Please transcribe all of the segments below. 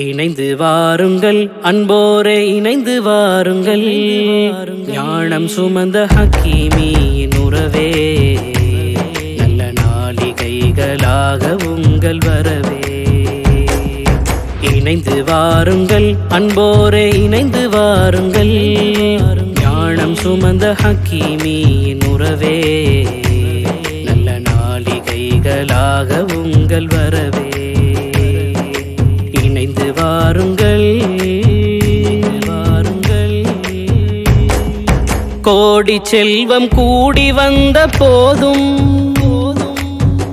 இணைந்து வாருங்கள் அன்போரே, இணைந்து வாருங்கள். ஞானம் சுமந்த ஹக்கீமியின் உறவே, நல்ல நாளிகைகளாக உங்கள் வரவே. இணைந்து வாருங்கள் அன்போரே, இணைந்து வாருங்கள். ஞானம் சுமந்த ஹக்கீமியின் உறவே, நல்ல நாளிகைகளாக உங்கள் வரவே. இணைந்து வாருங்கள் வாருங்கள். கோடி செல்வம் கூடி வந்த போதும்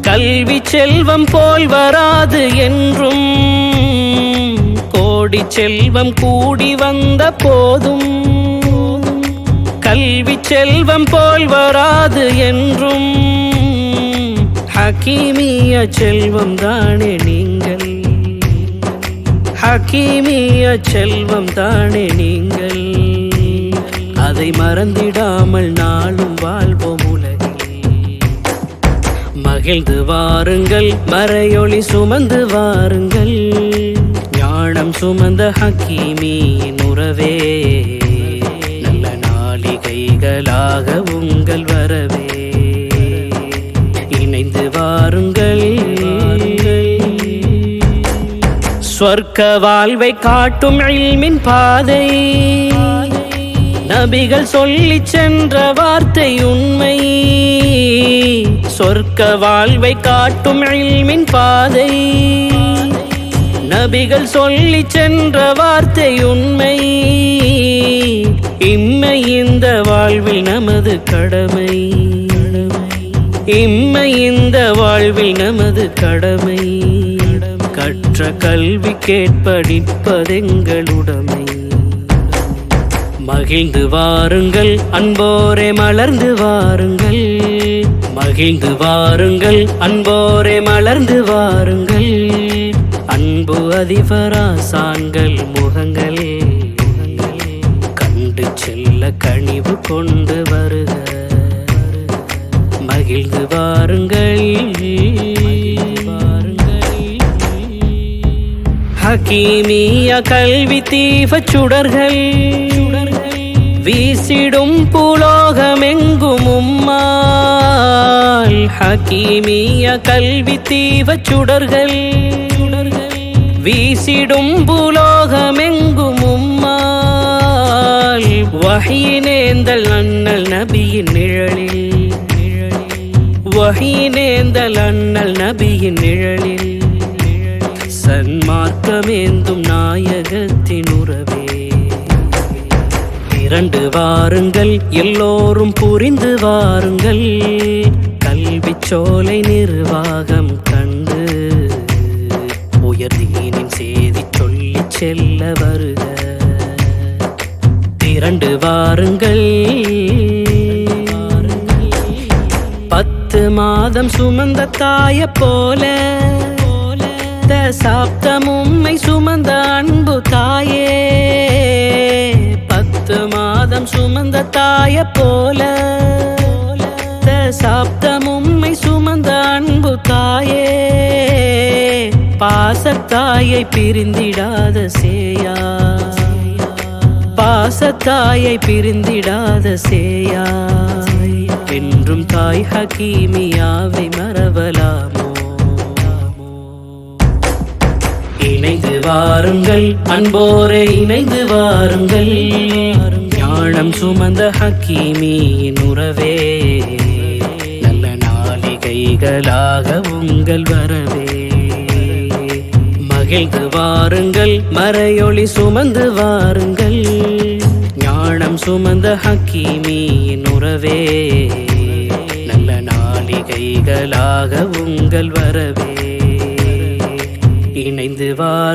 கல்வி செல்வம் போல் வராது என்றும். கோடி செல்வம் கூடி வந்த போதும் கல்வி செல்வம் போல் வராது என்றும். ஹக்கீமிய செல்வம் தானே நீங்கள், ஹக்கீமிய செல்வம் தானே நீங்கள். அதை மறந்திடாமல் நாளும் வாழ்வோம் உலகில். மகிழ்ந்து வாருங்கள், மறையொளி சுமந்து வாருங்கள். ஞானம் சுமந்த ஹக்கீமியின் உறவே, நல்ல நாளிகைகளாக உங்கள் வரவே. இணைந்து வாருங்கள். சொர்க்க வாழ்வை காட்டும் இல்மின் பாதை, நபிகள் சொல்லி சென்ற வார்த்தை உண்மை. சொர்க்க வாழ்வை காட்டும் இல்மின் பாதை, நபிகள் சொல்லி சென்ற வார்த்தை உண்மை. இம்மை இந்த வாழ்வில் நமது கடமை, இம்மை இந்த வாழ்வில் நமது கடமை. கற்ற கல்வி கேட்படிப்பதெங்களுடைமை. மகிழ்ந்து வாருங்கள் அன்போரே, மலர்ந்து வாருங்கள். மகிழ்ந்து வாருங்கள் அன்போரே, மலர்ந்து வாருங்கள். அன்பு அதிபராசான்கள் முகங்கள் கண்டு செல்ல கனிவு கொண்டு வருக. மகிழ்ந்து வாருங்கள். ஹக்கீமிய கல்வி தீப சுடர்கள் வீசிடும் பூலோகமெங்கும் உம்மால். ஹக்கீமிய கல்வி தீப சுடர்கள் வீசிடும் பூலோகமெங்கும் உம்மால். வஹீனேந்தல் அண்ணல் நபியின் நிழலில், வஹீனேந்தல் அண்ணல் நபியின் நிழலில். சன்மார்க்கமேந்தும் நாயகத்தின் உறவே. இரண்டு வாருங்கள் எல்லோரும் புரிந்து வாருங்கள். கல்வி சோலை நிர்வாகம் கண்டு உயர்தீனின் செய்தி சொல்லி செல்ல வருக. இரண்டு வாருங்கள். 10 மாதம் சுமந்த தாய போல, சாப்தமும்மை சுமந்த அன்பு தாயே. 10 மாதம் சுமந்த தாய போல, சாப்தமும்மை சுமந்த அன்பு தாயே. பாசத்தாயை பிரிந்திடாத சேயா, பாசத்தாயை பிரிந்திடாத சேயா. என்றும் தாய் ஹக்கீமியாவை மறவலாமோ. இணைந்து வாருங்கள் அன்போரே, இணைந்து வாருங்கள். ஞானம் சுமந்த ஹக்கீமியின் உறவே, நல்ல நாளிகைகளாக உங்கள் வரவே. மகிழ்ந்து வாருங்கள், மறையொளி சுமந்து வாருங்கள். ஞானம் சுமந்த ஹக்கீமியின் உறவே, நல்ல நாளிகைகளாக உங்கள் வரவே. இணைந்து வாருங்கள்.